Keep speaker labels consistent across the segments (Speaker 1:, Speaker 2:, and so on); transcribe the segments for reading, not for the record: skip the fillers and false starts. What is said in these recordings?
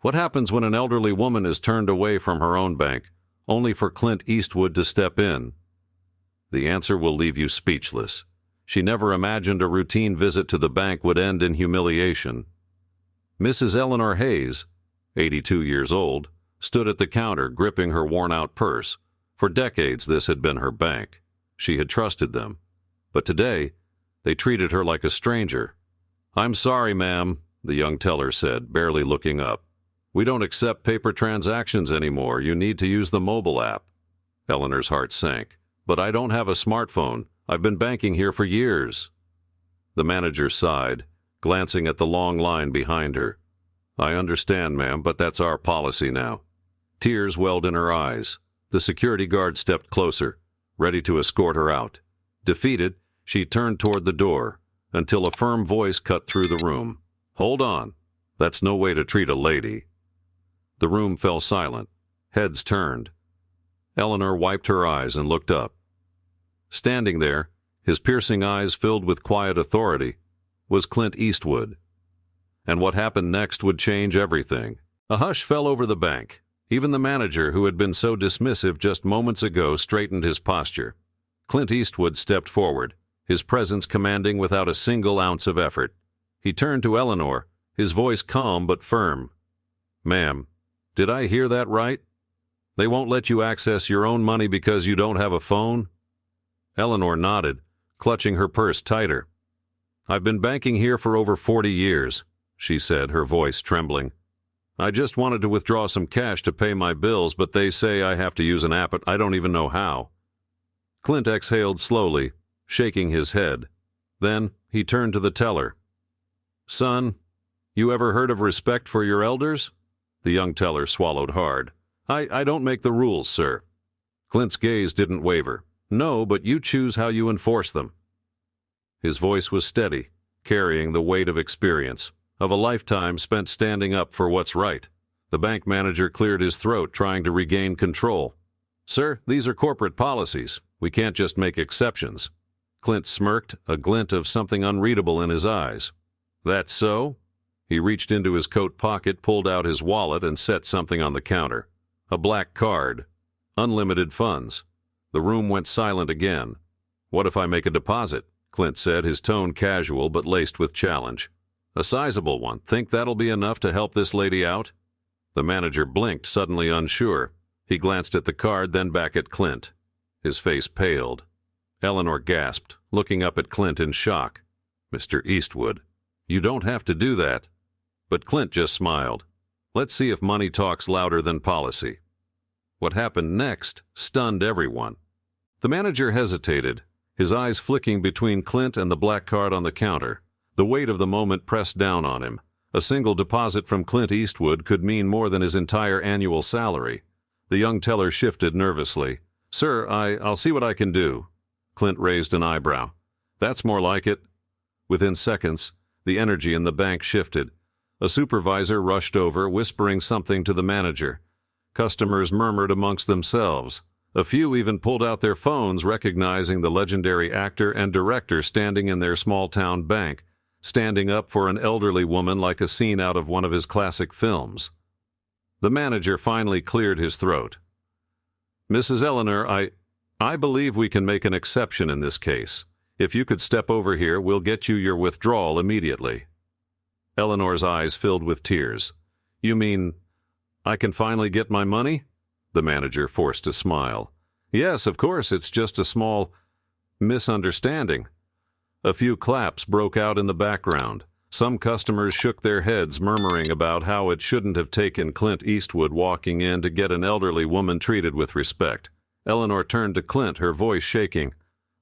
Speaker 1: What happens when an elderly woman is turned away from her own bank, only for Clint Eastwood to step in? The answer will leave you speechless. She never imagined a routine visit to the bank would end in humiliation. Mrs. Eleanor Hayes, 82 years old, stood at the counter gripping her worn-out purse. For decades this had been her bank. She had trusted them. But today, they treated her like a stranger. "I'm sorry, ma'am," the young teller said, barely looking up. "We don't accept paper transactions anymore. You need to use the mobile app." Eleanor's heart sank. "But I don't have a smartphone. I've been banking here for years." The manager sighed, glancing at the long line behind her. "I understand, ma'am, but that's our policy now." Tears welled in her eyes. The security guard stepped closer, ready to escort her out. Defeated, she turned toward the door, until a firm voice cut through the room. "Hold on. That's no way to treat a lady." The room fell silent. Heads turned. Eleanor wiped her eyes and looked up. Standing there, his piercing eyes filled with quiet authority, was Clint Eastwood. And what happened next would change everything. A hush fell over the bank. Even the manager, who had been so dismissive just moments ago, straightened his posture. Clint Eastwood stepped forward, his presence commanding without a single ounce of effort. He turned to Eleanor, his voice calm but firm. "Ma'am, did I hear that right? They won't let you access your own money because you don't have a phone?" Eleanor nodded, clutching her purse tighter. "I've been banking here for over 40 years, she said, her voice trembling. "I just wanted to withdraw some cash to pay my bills, but they say I have to use an app, I don't even know how." Clint exhaled slowly, shaking his head. Then he turned to the teller. "Son, you ever heard of respect for your elders?" The young teller swallowed hard. I don't make the rules, sir." Clint's gaze didn't waver. "No, but you choose how you enforce them." His voice was steady, carrying the weight of experience, of a lifetime spent standing up for what's right. The bank manager cleared his throat, trying to regain control. "Sir, these are corporate policies. We can't just make exceptions." Clint smirked, a glint of something unreadable in his eyes. "That's so?" He reached into his coat pocket, pulled out his wallet, and set something on the counter. A black card. Unlimited funds. The room went silent again. "What if I make a deposit?" Clint said, his tone casual but laced with challenge. "A sizable one. Think that'll be enough to help this lady out?" The manager blinked, suddenly unsure. He glanced at the card, then back at Clint. His face paled. Eleanor gasped, looking up at Clint in shock. "Mr. Eastwood, you don't have to do that." But Clint just smiled. Let's see if money talks louder than policy. What happened next stunned everyone. The manager hesitated, his eyes flicking between Clint and the black card on the counter. The weight of the moment pressed down on him. A single deposit from Clint Eastwood could mean more than his entire annual salary. The young teller shifted nervously. "Sir, I'll see what I can do." Clint raised an eyebrow. "That's more like it." Within seconds, the energy in the bank shifted. A supervisor rushed over, whispering something to the manager. Customers murmured amongst themselves. A few even pulled out their phones, recognizing the legendary actor and director standing in their small-town bank, standing up for an elderly woman like a scene out of one of his classic films. The manager finally cleared his throat. "Mrs. Eleanor, I believe we can make an exception in this case. If you could step over here, we'll get you your withdrawal immediately." Eleanor's eyes filled with tears. "You mean I can finally get my money?" The manager forced a smile. "Yes, of course, it's just a small misunderstanding." A few claps broke out in the background. Some customers shook their heads, murmuring about how it shouldn't have taken Clint Eastwood walking in to get an elderly woman treated with respect. Eleanor turned to Clint, her voice shaking.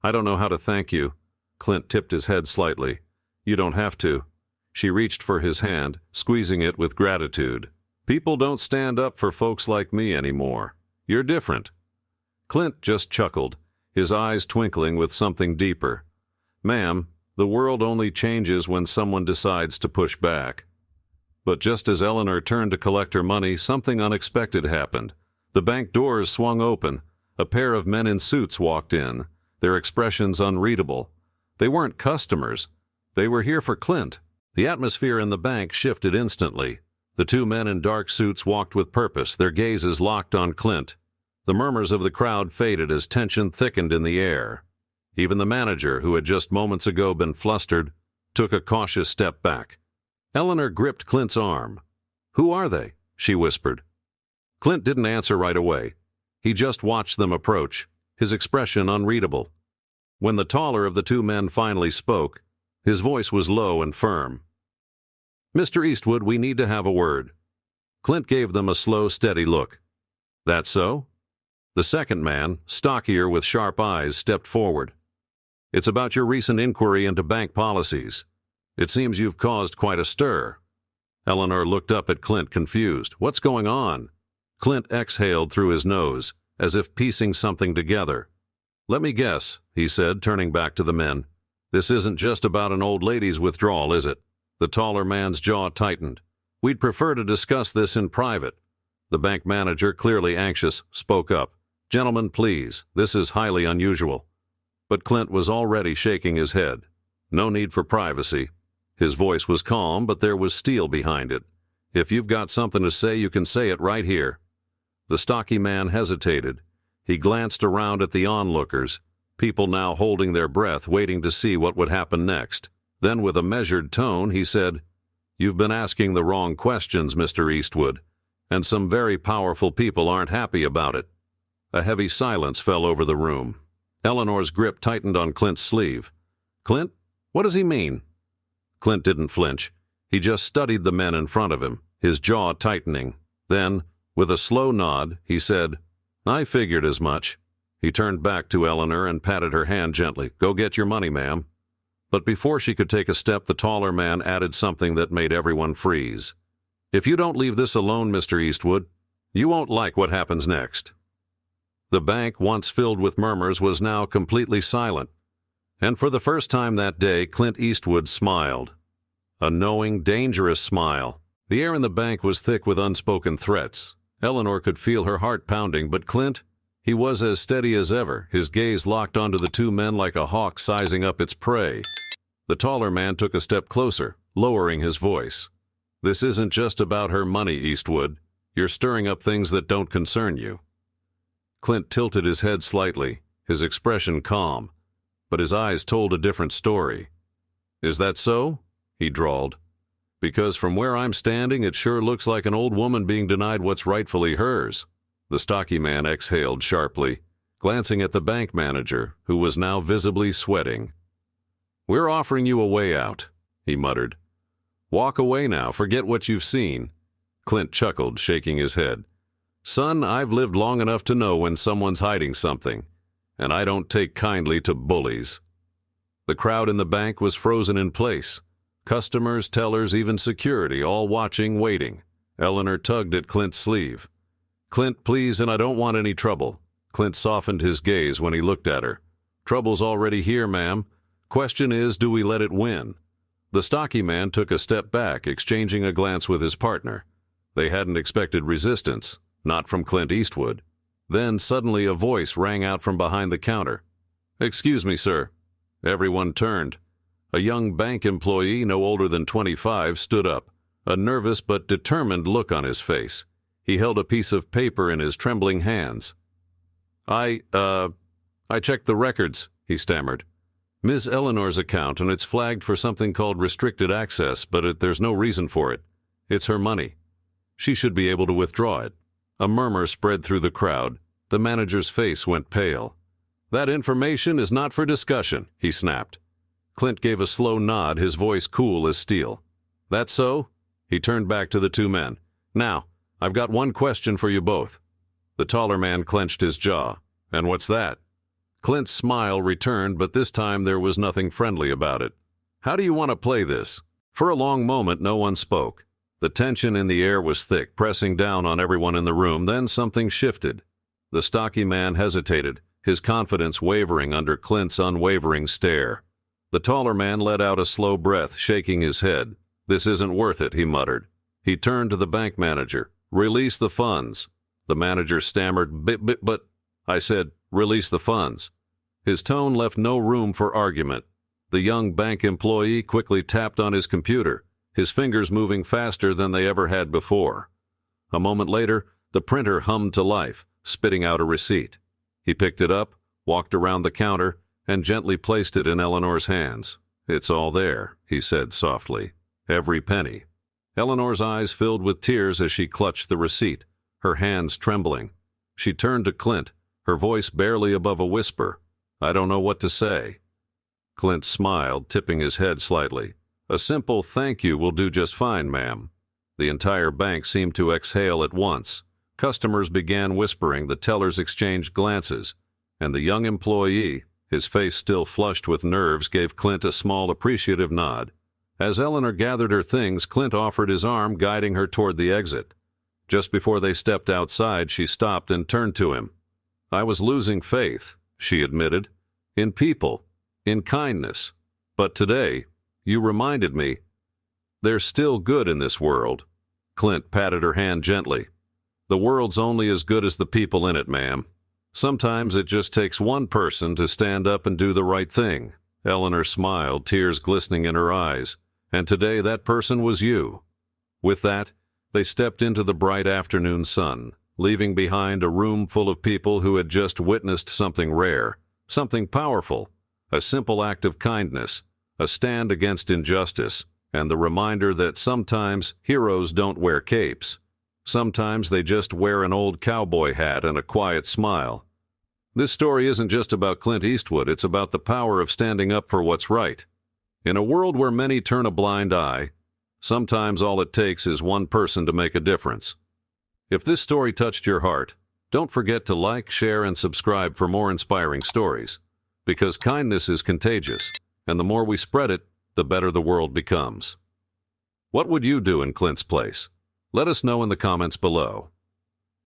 Speaker 1: "I don't know how to thank you." Clint tipped his head slightly. "You don't have to." She reached for his hand, squeezing it with gratitude. "People don't stand up for folks like me anymore. You're different." Clint just chuckled, his eyes twinkling with something deeper. "Ma'am, the world only changes when someone decides to push back." But just as Eleanor turned to collect her money, something unexpected happened. The bank doors swung open. A pair of men in suits walked in, their expressions unreadable. They weren't customers. They were here for Clint. The atmosphere in the bank shifted instantly. The two men in dark suits walked with purpose, their gazes locked on Clint. The murmurs of the crowd faded as tension thickened in the air. Even the manager, who had just moments ago been flustered, took a cautious step back. Eleanor gripped Clint's arm. "Who are they?" she whispered. Clint didn't answer right away. He just watched them approach, his expression unreadable. When the taller of the two men finally spoke, his voice was low and firm. "Mr. Eastwood, we need to have a word." Clint gave them a slow, steady look. "That so?" The second man, stockier with sharp eyes, stepped forward. "It's about your recent inquiry into bank policies. It seems you've caused quite a stir." Eleanor looked up at Clint, confused. "What's going on?" Clint exhaled through his nose, as if piecing something together. "Let me guess," he said, turning back to the men. "This isn't just about an old lady's withdrawal, is it?" The taller man's jaw tightened. "We'd prefer to discuss this in private." The bank manager, clearly anxious, spoke up. "Gentlemen, please, this is highly unusual." But Clint was already shaking his head. "No need for privacy." His voice was calm, but there was steel behind it. "If you've got something to say, you can say it right here." The stocky man hesitated. He glanced around at the onlookers, people now holding their breath, waiting to see what would happen next. Then, with a measured tone, he said, "You've been asking the wrong questions, Mr. Eastwood, and some very powerful people aren't happy about it." A heavy silence fell over the room. Eleanor's grip tightened on Clint's sleeve. "Clint, what does he mean?" Clint didn't flinch. He just studied the men in front of him, his jaw tightening. Then, with a slow nod, he said, "I figured as much." He turned back to Eleanor and patted her hand gently. "Go get your money, ma'am." But before she could take a step, the taller man added something that made everyone freeze. "If you don't leave this alone, Mr. Eastwood, you won't like what happens next." The bank, once filled with murmurs, was now completely silent. And for the first time that day, Clint Eastwood smiled. A knowing, dangerous smile. The air in the bank was thick with unspoken threats. Eleanor could feel her heart pounding, but Clint, he was as steady as ever, his gaze locked onto the two men like a hawk sizing up its prey. The taller man took a step closer, lowering his voice. "This isn't just about her money, Eastwood. You're stirring up things that don't concern you." Clint tilted his head slightly, his expression calm, but his eyes told a different story. "Is that so?" he drawled. "Because from where I'm standing, it sure looks like an old woman being denied what's rightfully hers." The stocky man exhaled sharply, glancing at the bank manager, who was now visibly sweating. "We're offering you a way out," he muttered. "Walk away now, forget what you've seen." Clint chuckled, shaking his head. "Son, I've lived long enough to know when someone's hiding something, and I don't take kindly to bullies." The crowd in the bank was frozen in place. Customers, tellers, even security, all watching, waiting. Eleanor tugged at Clint's sleeve. "Clint, please, and I don't want any trouble." Clint softened his gaze when he looked at her. "Trouble's already here, ma'am. Question is, do we let it win?" The stocky man took a step back, exchanging a glance with his partner. They hadn't expected resistance, not from Clint Eastwood. Then suddenly a voice rang out from behind the counter. "Excuse me, sir." Everyone turned. A young bank employee, no older than 25, stood up, a nervous but determined look on his face. He held a piece of paper in his trembling hands. I checked the records," he stammered. "Miss Eleanor's account, and it's flagged for something called restricted access, but there's no reason for it. It's her money. She should be able to withdraw it." A murmur spread through the crowd. The manager's face went pale. "That information is not for discussion," he snapped. Clint gave a slow nod, his voice cool as steel. "That so?" He turned back to the two men. "Now, I've got one question for you both." The taller man clenched his jaw. "And what's that?" Clint's smile returned, but this time there was nothing friendly about it. "How do you want to play this?" For a long moment, no one spoke. The tension in the air was thick, pressing down on everyone in the room. Then something shifted. The stocky man hesitated, his confidence wavering under Clint's unwavering stare. The taller man let out a slow breath, shaking his head. "This isn't worth it," he muttered. He turned to the bank manager. "Release the funds." The manager stammered, but I said, "Release the funds." His tone left no room for argument. The young bank employee quickly tapped on his computer. his fingers moving faster than they ever had before. A moment later, the printer hummed to life, spitting out a receipt. He picked it up, walked around the counter, and gently placed it in Eleanor's hands. "It's all there," he said softly. "Every penny." Eleanor's eyes filled with tears as she clutched the receipt, her hands trembling. She turned to Clint, her voice barely above a whisper. "I don't know what to say." Clint smiled, tipping his head slightly. "A simple thank you will do just fine, ma'am." The entire bank seemed to exhale at once. Customers began whispering, the tellers exchanged glances, and the young employee, his face still flushed with nerves, gave Clint a small appreciative nod. As Eleanor gathered her things, Clint offered his arm, guiding her toward the exit. Just before they stepped outside, she stopped and turned to him. "I was losing faith," she admitted, "in people, in kindness. But today, you reminded me, there's still good in this world." Clint patted her hand gently. "The world's only as good as the people in it, ma'am. Sometimes it just takes one person to stand up and do the right thing." Eleanor smiled, tears glistening in her eyes. "And today that person was you." With that, they stepped into the bright afternoon sun, leaving behind a room full of people who had just witnessed something rare, something powerful, a simple act of kindness, a stand against injustice, and the reminder that sometimes heroes don't wear capes. Sometimes they just wear an old cowboy hat and a quiet smile. This story isn't just about Clint Eastwood, it's about the power of standing up for what's right. In a world where many turn a blind eye, sometimes all it takes is one person to make a difference. If this story touched your heart, don't forget to like, share, and subscribe for more inspiring stories. Because kindness is contagious, and the more we spread it, the better the world becomes. What would you do in Clint's place? Let us know in the comments below.